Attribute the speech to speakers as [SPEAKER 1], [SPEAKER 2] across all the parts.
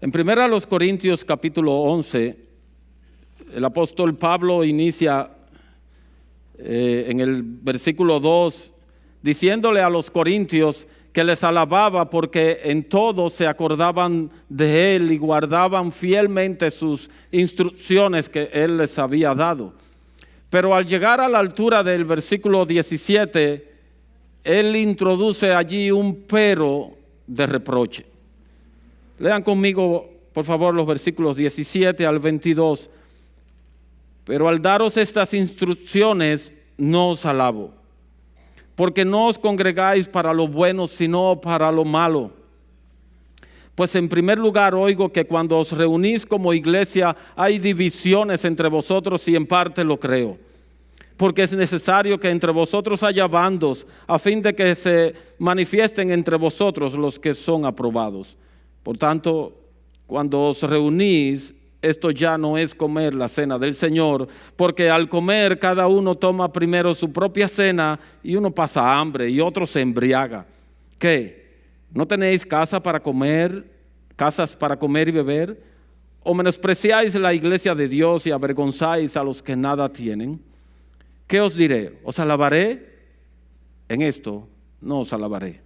[SPEAKER 1] En 1 Corintios capítulo 11, el apóstol Pablo inicia en el versículo 2 diciéndole a los corintios que les alababa porque en todo se acordaban de él y guardaban fielmente sus instrucciones que él les había dado. Pero al llegar a la altura del versículo 17, él introduce allí un pero de reproche. Lean conmigo, por favor, los versículos 17 al 22. Pero al daros estas instrucciones, no os alabo, porque no os congregáis para lo bueno, sino para lo malo. Pues en primer lugar oigo que cuando os reunís como iglesia hay divisiones entre vosotros y en parte lo creo. Porque es necesario que entre vosotros haya bandos a fin de que se manifiesten entre vosotros los que son aprobados. Por tanto, cuando os reunís, esto ya no es comer la cena del Señor, porque al comer cada uno toma primero su propia cena y uno pasa hambre y otro se embriaga. ¿Qué? ¿No tenéis casas para comer y beber? ¿O menospreciáis la iglesia de Dios y avergonzáis a los que nada tienen? ¿Qué os diré? ¿Os alabaré? En esto no os alabaré.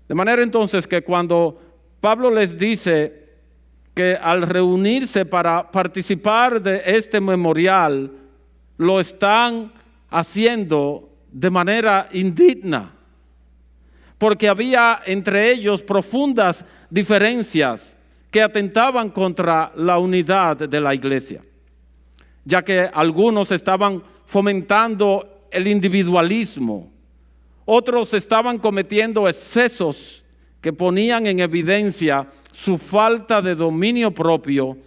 [SPEAKER 1] De manera entonces que cuando Pablo les dice que al reunirse para participar de este memorial, lo están haciendo de manera indigna, porque había entre ellos profundas diferencias que atentaban contra la unidad de la iglesia, ya que algunos estaban fomentando el individualismo, otros estaban cometiendo excesos que ponían en evidencia su falta de dominio propio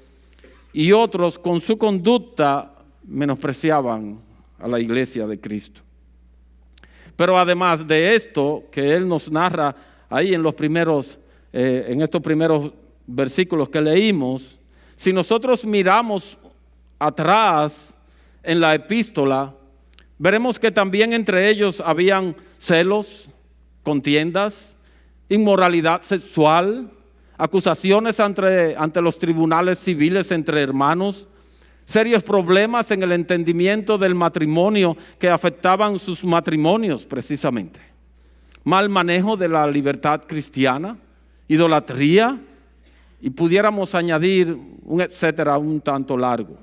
[SPEAKER 1] y otros con su conducta menospreciaban a la iglesia de Cristo. Pero además de esto que él nos narra ahí en estos primeros versículos que leímos, si nosotros miramos atrás en la epístola, veremos que también entre ellos habían celos, contiendas, inmoralidad sexual, acusaciones ante los tribunales civiles entre hermanos, serios problemas en el entendimiento del matrimonio que afectaban sus matrimonios precisamente, mal manejo de la libertad cristiana, idolatría, y pudiéramos añadir un etcétera un tanto largo.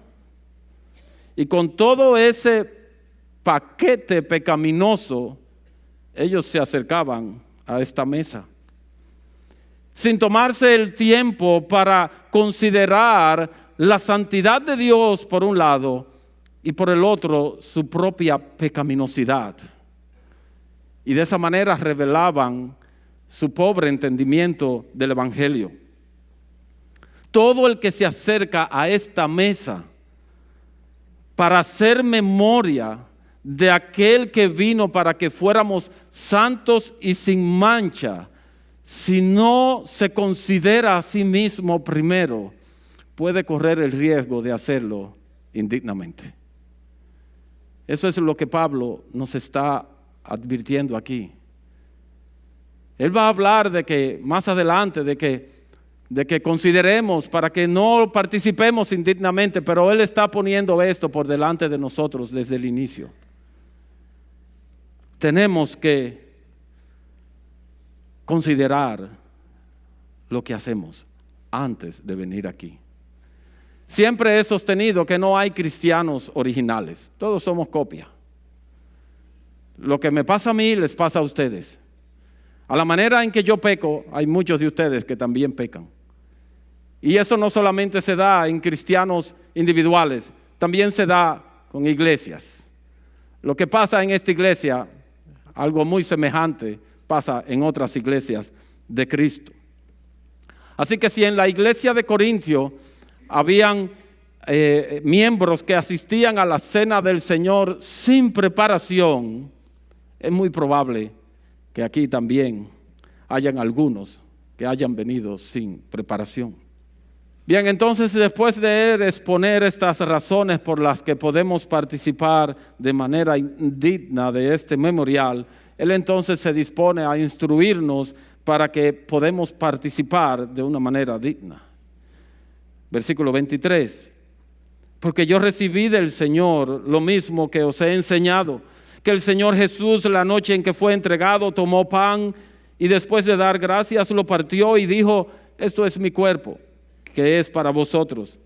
[SPEAKER 1] Y con todo ese paquete pecaminoso, ellos se acercaban a esta mesa, sin tomarse el tiempo para considerar la santidad de Dios por un lado y por el otro su propia pecaminosidad. Y de esa manera revelaban su pobre entendimiento del Evangelio. Todo el que se acerca a esta mesa para hacer memoria de aquel que vino para que fuéramos santos y sin mancha, si no se considera a sí mismo primero, puede correr el riesgo de hacerlo indignamente. Eso es lo que Pablo nos está advirtiendo aquí. Él va a hablar de que más adelante, de que consideremos para que no participemos indignamente, pero él está poniendo esto por delante de nosotros desde el inicio. Tenemos que considerar lo que hacemos antes de venir aquí. Siempre he sostenido que no hay cristianos originales, todos somos copia. Lo que me pasa a mí les pasa a ustedes. A la manera en que yo peco, hay muchos de ustedes que también pecan. Y eso no solamente se da en cristianos individuales, también se da con iglesias. Lo que pasa en esta iglesia, algo muy semejante, pasa en otras iglesias de Cristo. Así que si en la iglesia de Corintio habían miembros que asistían a la cena del Señor sin preparación, es muy probable que aquí también hayan algunos que hayan venido sin preparación. Bien, entonces después de exponer estas razones por las que podemos participar de manera digna de este memorial, él entonces se dispone a instruirnos para que podamos participar de una manera digna. Versículo 23. Porque yo recibí del Señor lo mismo que os he enseñado, que el Señor Jesús, la noche en que fue entregado, tomó pan y después de dar gracias lo partió y dijo: esto es mi cuerpo, que es para vosotros.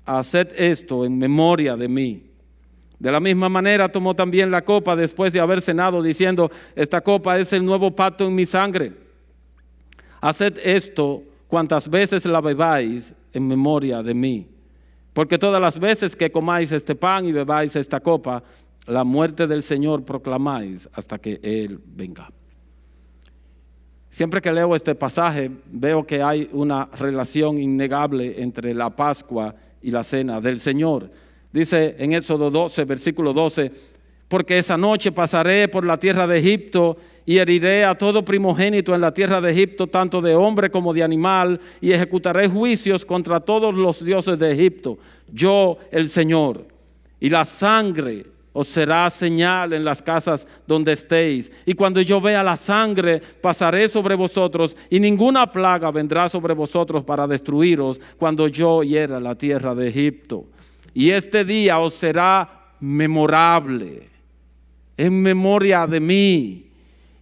[SPEAKER 1] Haced esto en memoria de mí. De la misma manera tomó también la copa después de haber cenado, diciendo: esta copa es el nuevo pacto en mi sangre. Haced esto cuantas veces la bebáis en memoria de mí. Porque todas las veces que comáis este pan y bebáis esta copa, la muerte del Señor proclamáis hasta que Él venga. Siempre que leo este pasaje, veo que hay una relación innegable entre la Pascua y la cena del Señor. Dice en Éxodo 12, versículo 12: porque esa noche pasaré por la tierra de Egipto y heriré a todo primogénito en la tierra de Egipto, tanto de hombre como de animal, y ejecutaré juicios contra todos los dioses de Egipto, yo el Señor. Y la sangre os será señal en las casas donde estéis. Y cuando yo vea la sangre, pasaré sobre vosotros, y ninguna plaga vendrá sobre vosotros para destruiros cuando yo hiera la tierra de Egipto. Y este día os será memorable, en memoria de mí.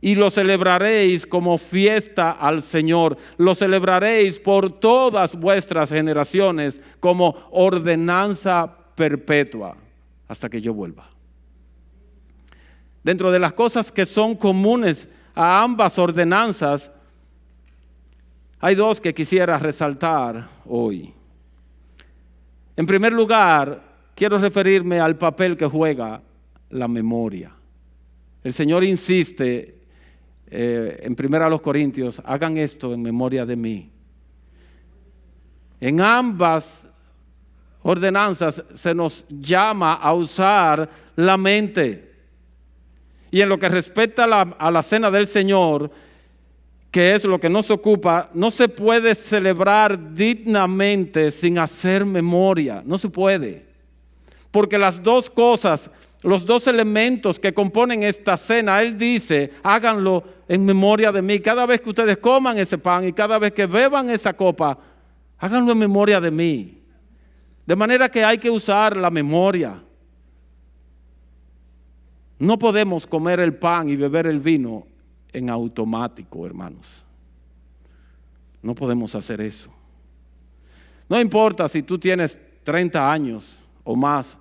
[SPEAKER 1] Y lo celebraréis como fiesta al Señor. Lo celebraréis por todas vuestras generaciones como ordenanza perpetua hasta que yo vuelva. Dentro de las cosas que son comunes a ambas ordenanzas, hay dos que quisiera resaltar hoy. En primer lugar, quiero referirme al papel que juega la memoria. El Señor insiste en 1 Corintios: hagan esto en memoria de mí. En ambas ordenanzas se nos llama a usar la mente. Y en lo que respecta a la cena del Señor, que es lo que nos ocupa, no se puede celebrar dignamente sin hacer memoria. No se puede. Porque las dos cosas, los dos elementos que componen esta cena, Él dice: háganlo en memoria de mí. Cada vez que ustedes coman ese pan y cada vez que beban esa copa, háganlo en memoria de mí. De manera que hay que usar la memoria. No podemos comer el pan y beber el vino en automático, hermanos. No podemos hacer eso. No importa si tú tienes 30 años o más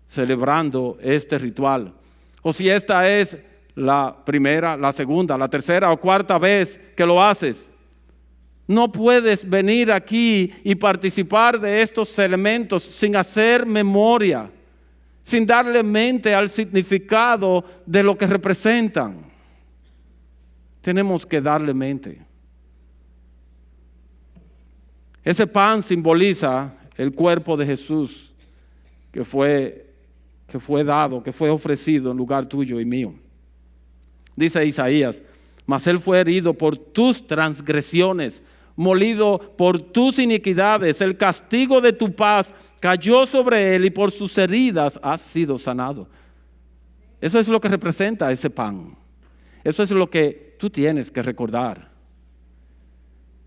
[SPEAKER 1] celebrando este ritual, o si esta es la primera, la segunda, la tercera o cuarta vez que lo haces. No puedes venir aquí y participar de estos elementos sin hacer memoria, sin darle mente al significado de lo que representan. Tenemos que darle mente. Ese pan simboliza el cuerpo de Jesús que fue dado, que fue ofrecido en lugar tuyo y mío. Dice Isaías: mas Él fue herido por tus transgresiones, molido por tus iniquidades. El castigo de tu paz cayó sobre Él y por sus heridas has sido sanado. Eso es lo que representa ese pan. Eso es lo que tú tienes que recordar.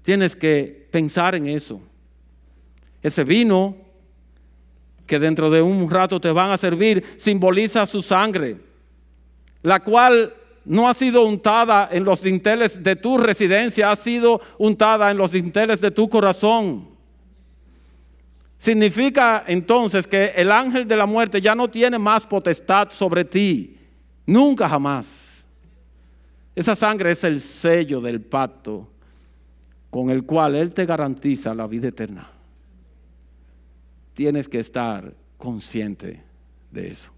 [SPEAKER 1] Tienes que pensar en eso. Ese vino que dentro de un rato te van a servir simboliza su sangre, la cual no ha sido untada en los dinteles de tu residencia, ha sido untada en los dinteles de tu corazón. Significa entonces que el ángel de la muerte ya no tiene más potestad sobre ti, nunca jamás. Esa sangre es el sello del pacto con el cual Él te garantiza la vida eterna. Tienes que estar consciente de eso.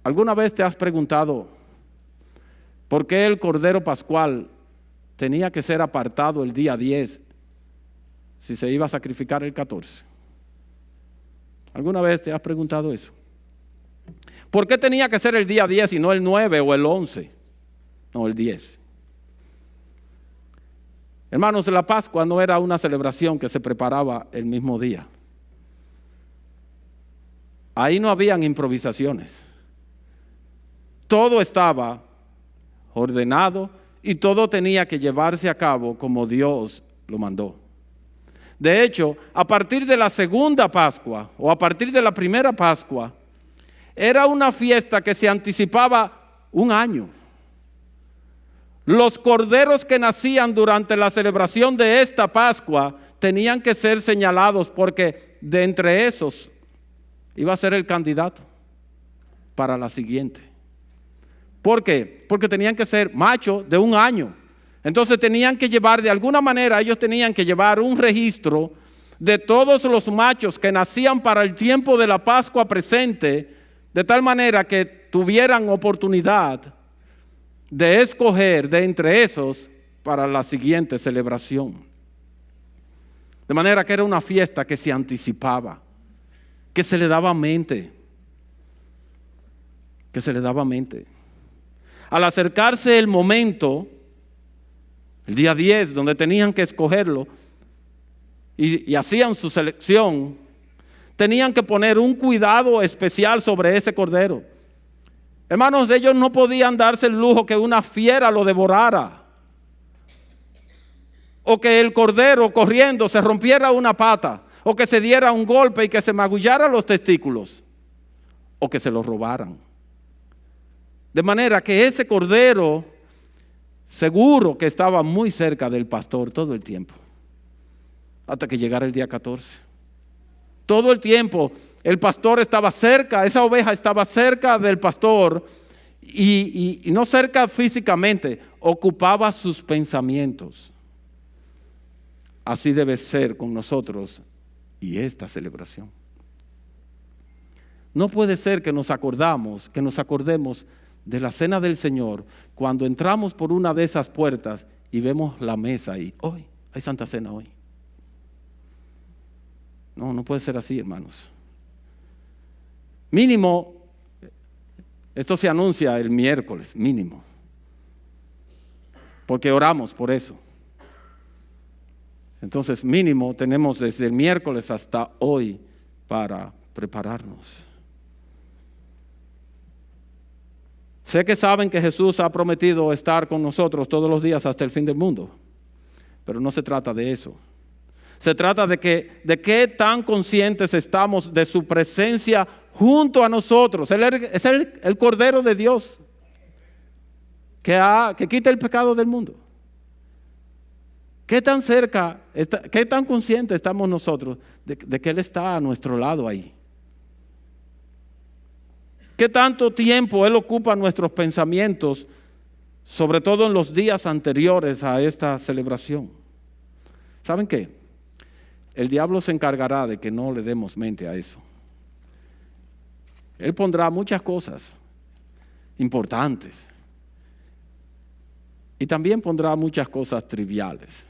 [SPEAKER 1] ¿Alguna vez te has preguntado por qué el Cordero Pascual tenía que ser apartado el día 10 si se iba a sacrificar el 14? ¿Alguna vez te has preguntado eso? ¿Por qué tenía que ser el día 10 y no el 9 o el 11? No, el 10. Hermanos, la Pascua no era una celebración que se preparaba el mismo día. Ahí no habían improvisaciones. Todo estaba ordenado, y todo tenía que llevarse a cabo como Dios lo mandó. De hecho, a partir de la segunda Pascua o a partir de la primera Pascua, era una fiesta que se anticipaba un año. Los corderos que nacían durante la celebración de esta Pascua tenían que ser señalados, porque de entre esos iba a ser el candidato para la siguiente. ¿Por qué? Porque tenían que ser machos de un año. Entonces tenían que llevar, de alguna manera, ellos tenían que llevar un registro de todos los machos que nacían para el tiempo de la Pascua presente, de tal manera que tuvieran oportunidad de escoger de entre esos para la siguiente celebración. De manera que era una fiesta que se anticipaba, que se le daba mente, Al acercarse el momento, el día 10, donde tenían que escogerlo, y hacían su selección, tenían que poner un cuidado especial sobre ese cordero. Hermanos, ellos no podían darse el lujo que una fiera lo devorara, o que el cordero corriendo se rompiera una pata, o que se diera un golpe y que se magullara los testículos, o que se lo robaran. De manera que ese cordero seguro que estaba muy cerca del pastor todo el tiempo, hasta que llegara el día 14. Todo el tiempo el pastor estaba cerca, esa oveja estaba cerca del pastor, y no cerca físicamente, ocupaba sus pensamientos. Así debe ser con nosotros y esta celebración. No puede ser que nos acordemos de la cena del Señor cuando entramos por una de esas puertas y vemos la mesa ahí. Hoy hay Santa Cena hoy. No puede ser así, hermanos. Mínimo, esto se anuncia el miércoles, mínimo, porque oramos por eso. Entonces, mínimo tenemos desde el miércoles hasta hoy para prepararnos. Sé que saben que Jesús ha prometido estar con nosotros todos los días hasta el fin del mundo, pero no se trata de eso. Se trata de qué tan conscientes estamos de su presencia junto a nosotros. Él es el Cordero de Dios que quita el pecado del mundo. ¿Qué tan cerca, qué tan conscientes estamos nosotros de que Él está a nuestro lado ahí? ¿Qué tanto tiempo Él ocupa nuestros pensamientos, sobre todo en los días anteriores a esta celebración? ¿Saben qué? El diablo se encargará de que no le demos mente a eso. Él pondrá muchas cosas importantes y también pondrá muchas cosas triviales,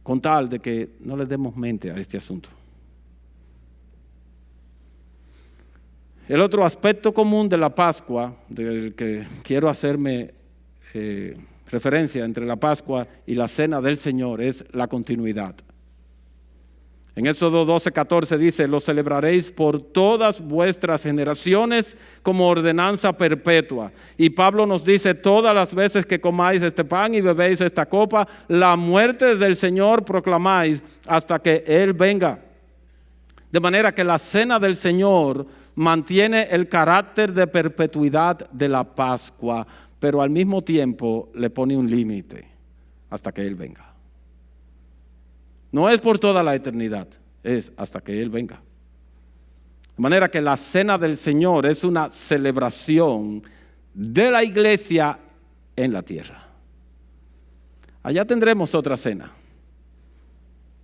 [SPEAKER 1] con tal de que no le demos mente a este asunto. El otro aspecto común de la Pascua, del que quiero hacerme referencia entre la Pascua y la Cena del Señor, es la continuidad. En Éxodo 12:14 dice: lo celebraréis por todas vuestras generaciones como ordenanza perpetua. Y Pablo nos dice: todas las veces que comáis este pan y bebéis esta copa, la muerte del Señor proclamáis hasta que Él venga. De manera que la Cena del Señor mantiene el carácter de perpetuidad de la Pascua, pero al mismo tiempo le pone un límite hasta que Él venga. No es por toda la eternidad, es hasta que Él venga. De manera que la Cena del Señor es una celebración de la iglesia en la tierra. Allá tendremos otra cena,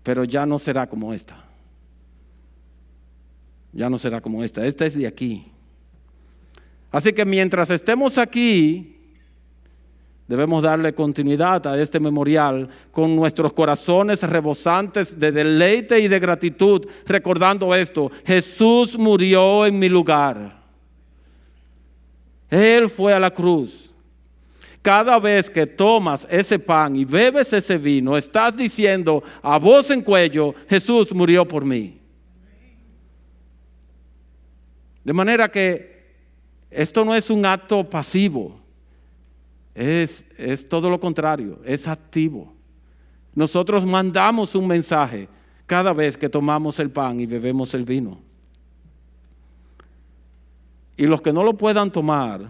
[SPEAKER 1] pero ya no será como esta. Ya no será como esta. Esta es de aquí. Así que mientras estemos aquí, debemos darle continuidad a este memorial con nuestros corazones rebosantes de deleite y de gratitud, recordando esto: Jesús murió en mi lugar. Él fue a la cruz. Cada vez que tomas ese pan y bebes ese vino, estás diciendo a voz en cuello: Jesús murió por mí. De manera que esto no es un acto pasivo, es todo lo contrario, es activo. Nosotros mandamos un mensaje cada vez que tomamos el pan y bebemos el vino. Y los que no lo puedan tomar,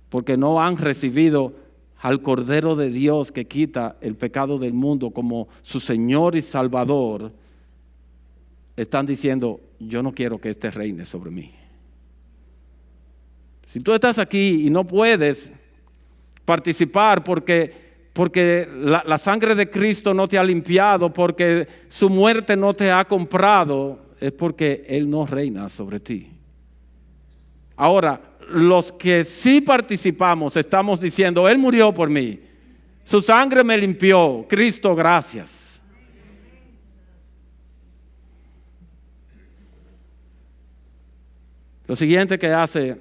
[SPEAKER 1] porque no han recibido al Cordero de Dios que quita el pecado del mundo como su Señor y Salvador, están diciendo, yo no quiero que este reine sobre mí. Si tú estás aquí y no puedes participar porque la sangre de Cristo no te ha limpiado, porque su muerte no te ha comprado, es porque Él no reina sobre ti. Ahora, los que sí participamos estamos diciendo, Él murió por mí, su sangre me limpió, Cristo, gracias. Lo siguiente que hace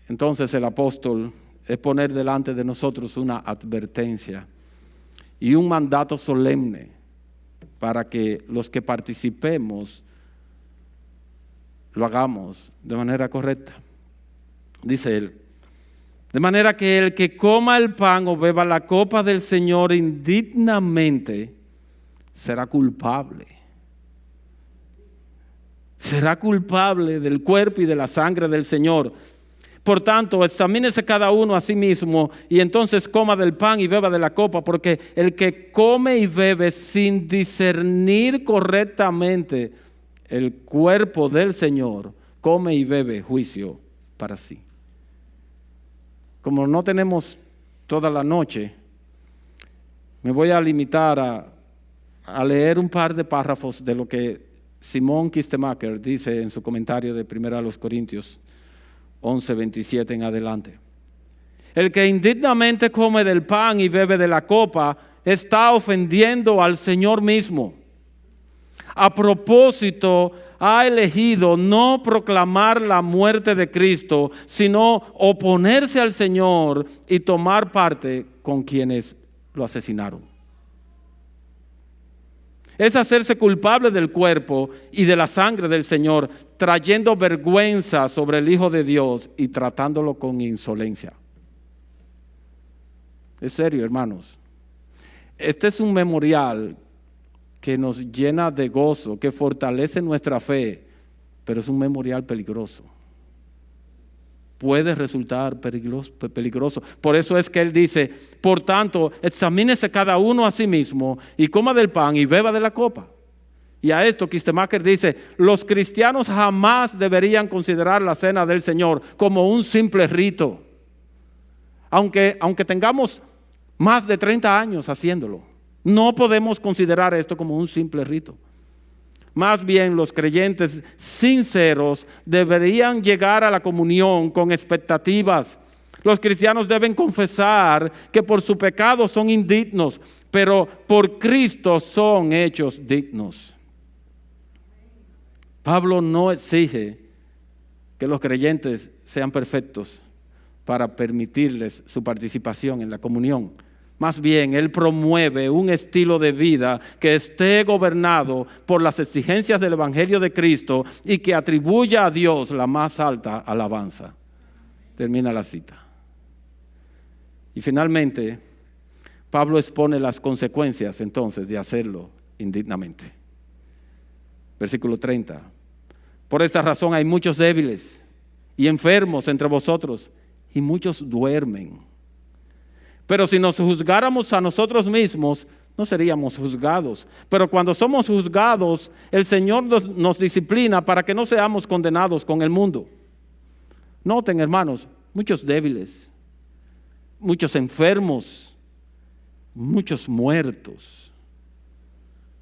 [SPEAKER 1] entonces el apóstol es poner delante de nosotros una advertencia y un mandato solemne para que los que participemos lo hagamos de manera correcta. Dice él, de manera que el que coma el pan o beba la copa del Señor indignamente será culpable. Será culpable del cuerpo y de la sangre del Señor. Por tanto, examínese cada uno a sí mismo y entonces coma del pan y beba de la copa, porque el que come y bebe sin discernir correctamente el cuerpo del Señor, come y bebe juicio para sí. Como no tenemos toda la noche, me voy a limitar a leer un par de párrafos de lo que Simón Kistemaker dice en su comentario de 1 Corintios 11:27 en adelante. El que indignamente come del pan y bebe de la copa está ofendiendo al Señor mismo. A propósito, ha elegido no proclamar la muerte de Cristo, sino oponerse al Señor y tomar parte con quienes lo asesinaron. Es hacerse culpable del cuerpo y de la sangre del Señor, trayendo vergüenza sobre el Hijo de Dios y tratándolo con insolencia. Es serio, hermanos. Este es un memorial que nos llena de gozo, que fortalece nuestra fe, pero es un memorial peligroso. Puede resultar peligroso. Por eso es que él dice, por tanto, examínese cada uno a sí mismo y coma del pan y beba de la copa. Y a esto Kistemaker dice, los cristianos jamás deberían considerar la cena del Señor como un simple rito, aunque tengamos más de 30 años haciéndolo. No podemos considerar esto como un simple rito. Más bien, los creyentes sinceros deberían llegar a la comunión con expectativas. Los cristianos deben confesar que por su pecado son indignos, pero por Cristo son hechos dignos. Pablo no exige que los creyentes sean perfectos para permitirles su participación en la comunión. Más bien, él promueve un estilo de vida que esté gobernado por las exigencias del Evangelio de Cristo y que atribuya a Dios la más alta alabanza. Termina la cita. Y finalmente, Pablo expone las consecuencias entonces de hacerlo indignamente. Versículo 30. Por esta razón hay muchos débiles y enfermos entre vosotros y muchos duermen. Pero si nos juzgáramos a nosotros mismos, no seríamos juzgados. Pero cuando somos juzgados, el Señor nos disciplina para que no seamos condenados con el mundo. Noten, hermanos, muchos débiles, muchos enfermos, muchos muertos.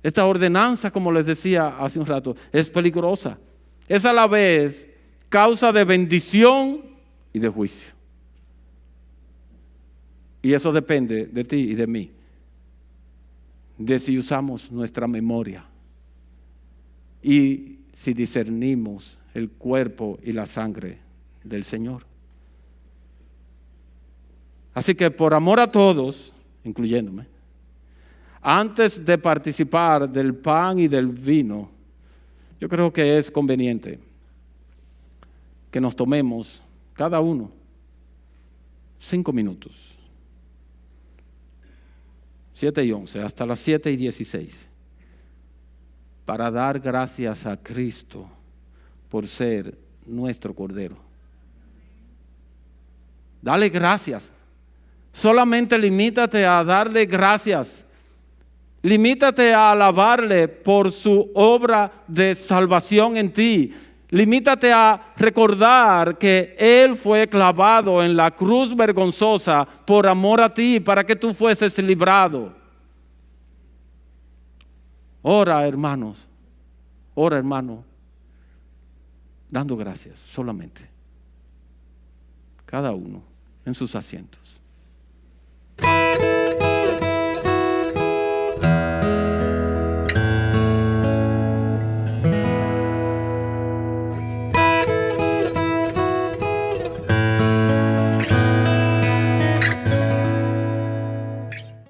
[SPEAKER 1] Esta ordenanza, como les decía hace un rato, es peligrosa. Es a la vez causa de bendición y de juicio. Y eso depende de ti y de mí, de si usamos nuestra memoria y si discernimos el cuerpo y la sangre del Señor. Así que por amor a todos, incluyéndome, antes de participar del pan y del vino, yo creo que es conveniente que nos tomemos cada uno 5 minutos. 7:11 hasta las 7:16. Para dar gracias a Cristo por ser nuestro Cordero. Dale gracias. Solamente limítate a darle gracias. Limítate a alabarle por su obra de salvación en ti. Limítate a recordar que Él fue clavado en la cruz vergonzosa por amor a ti, para que tú fueses librado. Ora, hermanos. Ora, hermano. Dando gracias solamente. Cada uno en sus asientos.